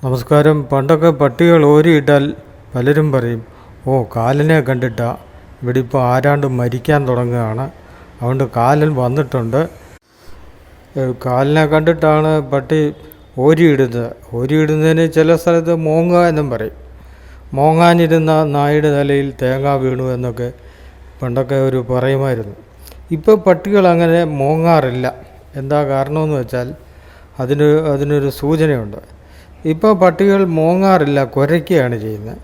നമസ്കാരം. പണ്ടൊക്കെ പട്ടികൾ ഓരിയിട്ടാൽ പലരും പറയും, ഓ കാലനെ കണ്ടിട്ടാ ഇവിടെ ഇപ്പോൾ ആരാണ്ട് മരിക്കാൻ തുടങ്ങുകയാണ്, അതുകൊണ്ട് കാലൻ വന്നിട്ടുണ്ട്. കാലിനെ കണ്ടിട്ടാണ് പട്ടി ഓരിയിടുന്നത്. ഓരിയിടുന്നതിന് ചില സ്ഥലത്ത് മോങ്ങ എന്നും പറയും. മോങ്ങാനിരുന്ന നായുടെ തലയിൽ തേങ്ങ വീണു എന്നൊക്കെ പണ്ടൊക്കെ ഒരു പറയുമായിരുന്നു. ഇപ്പോൾ പട്ടികൾ അങ്ങനെ മോങ്ങാറില്ല. എന്താ കാരണമെന്ന് വെച്ചാൽ അതിനൊരു സൂചനയുണ്ട്. ഇപ്പോൾ പട്ടികൾ മോങ്ങാറില്ല, കുരയ്ക്കുകയാണ് ചെയ്യുന്നത്.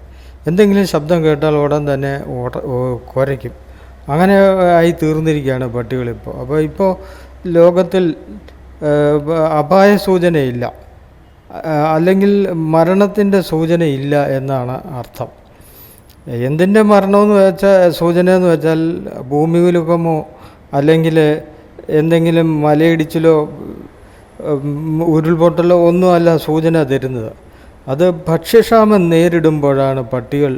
എന്തെങ്കിലും ശബ്ദം കേട്ടാൽ ഉടൻ തന്നെ കുരയ്ക്കും. അങ്ങനെ ആയി തീർന്നിരിക്കുകയാണ് പട്ടികളിപ്പോൾ. അപ്പോൾ ഇപ്പോൾ ലോകത്തിൽ അപായ സൂചനയില്ല, അല്ലെങ്കിൽ മരണത്തിൻ്റെ സൂചനയില്ല എന്നാണ് അർത്ഥം. എന്തിൻ്റെ മരണമെന്ന് വെച്ചാൽ സൂചനയെന്ന് വെച്ചാൽ ഭൂമികുലുക്കമോ അല്ലെങ്കിൽ എന്തെങ്കിലും മലയിടിച്ചിലോ ഉരുൾപൊട്ടലോ ഒന്നുമല്ല സൂചന തരുന്നത്. അത് ഭക്ഷ്യക്ഷാമം നേരിടുമ്പോഴാണ് പട്ടികൾ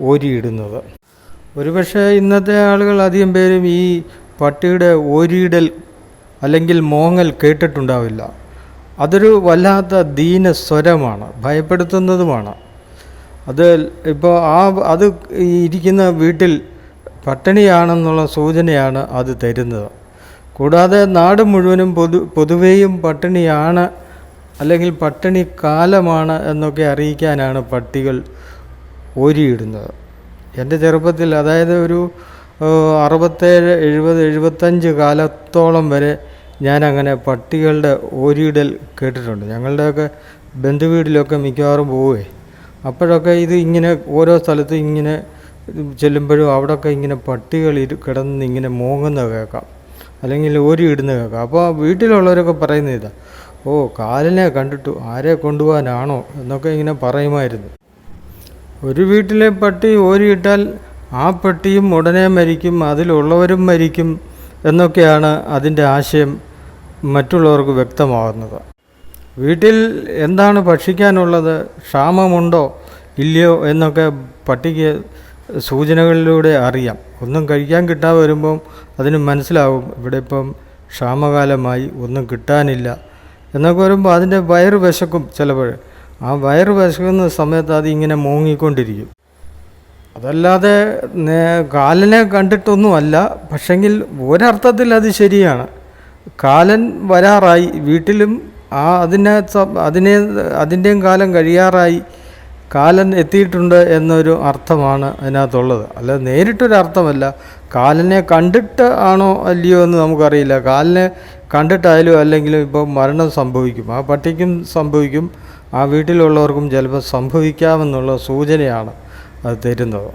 ഓരിയിടുന്നത്. ഒരുപക്ഷെ ഇന്നത്തെ ആളുകൾ അധികം പേരും ഈ പട്ടിയുടെ ഓരിയിടൽ അല്ലെങ്കിൽ മോങ്ങൽ കേട്ടിട്ടുണ്ടാവില്ല. അതൊരു വല്ലാത്ത ദീനസ്വരമാണ്, ഭയപ്പെടുത്തുന്നതുമാണ്. അത് ഇപ്പോൾ അത് ഇരിക്കുന്ന വീട്ടിൽ പട്ടിണിയാണെന്നുള്ള സൂചനയാണ് അത് തരുന്നത്. കൂടാതെ നാട് മുഴുവനും പൊതുവേയും പട്ടിണിയാണ് അല്ലെങ്കിൽ പട്ടിണി കാലമാണ് എന്നൊക്കെ അറിയിക്കാനാണ് പട്ടികൾ ഓരിയിടുന്നത്. എൻ്റെ ചെറുപ്പത്തിൽ, അതായത് ഒരു 67, 70, 75 കാലത്തോളം വരെ ഞാനങ്ങനെ പട്ടികളുടെ ഓരിയിടൽ കേട്ടിട്ടുണ്ട്. ഞങ്ങളുടെയൊക്കെ ബന്ധുവീട്ടിലൊക്കെ മിക്കവാറും പോവേ, അപ്പോഴൊക്കെ ഇത് ഇങ്ങനെ ഓരോ സ്ഥലത്തും ഇങ്ങനെ ചെല്ലുമ്പോഴും അവിടെയൊക്കെ ഇങ്ങനെ പട്ടികൾ കിടന്ന് ഇങ്ങനെ മോങ്ങുന്നത് കേൾക്കാം, അല്ലെങ്കിൽ ഓരിയിടുന്ന കേൾക്കാം. അപ്പോൾ വീട്ടിലുള്ളവരൊക്കെ പറയുന്ന ഇതാ, ഓ കാലിനെ കണ്ടിട്ടു, ആരെ കൊണ്ടുപോകാനാണോ എന്നൊക്കെ ഇങ്ങനെ പറയുമായിരുന്നു. ഒരു വീട്ടിലെ പട്ടി ഓരിയിട്ടാൽ ആ പട്ടിയും ഉടനെ മരിക്കും, അതിലുള്ളവരും മരിക്കും എന്നൊക്കെയാണ് അതിൻ്റെ ആശയം മറ്റുള്ളവർക്ക് വ്യക്തമാകുന്നത്. വീട്ടിൽ എന്താണ് ഭക്ഷിക്കാനുള്ളത്, ക്ഷാമമുണ്ടോ ഇല്ലയോ എന്നൊക്കെ പട്ടിക്ക് സൂചനകളിലൂടെ അറിയാം. ഒന്നും കഴിക്കാൻ കിട്ടാതെ വരുമ്പം അതിന് മനസ്സിലാവും ഇവിടെ ഇപ്പം ക്ഷാമകാലമായി, ഒന്നും കിട്ടാനില്ല എന്നൊക്കെ വരുമ്പോൾ അതിൻ്റെ വയറ് വിശക്കും. ചിലപ്പോൾ ആ വയറ് വിശക്കുന്ന സമയത്ത് അതിങ്ങനെ മോങ്ങിക്കൊണ്ടിരിക്കും. അതല്ലാതെ കാലനെ കണ്ടിട്ടൊന്നുമല്ല. പക്ഷെങ്കിൽ ഒരർത്ഥത്തിൽ അത് ശരിയാണ്. കാലൻ വരാറായി, വീട്ടിലും അതിൻ്റെയും കാലം കഴിയാറായി, കാലൻ എത്തിയിട്ടുണ്ട് എന്നൊരു അർത്ഥമാണ് അതിനകത്തുള്ളത്. അല്ല നേരിട്ടൊരർത്ഥമല്ല. കാലനെ കണ്ടിട്ട് ആണോ അല്ലയോ എന്ന് നമുക്കറിയില്ല. കാലിനെ കണ്ടിട്ടായാലും അല്ലെങ്കിലും ഇപ്പോൾ മരണം സംഭവിക്കും, ആ പട്ടിക്കും സംഭവിക്കും, ആ വീട്ടിലുള്ളവർക്കും ചിലപ്പോൾ സംഭവിക്കാമെന്നുള്ള സൂചനയാണ് അത് തരുന്നത്.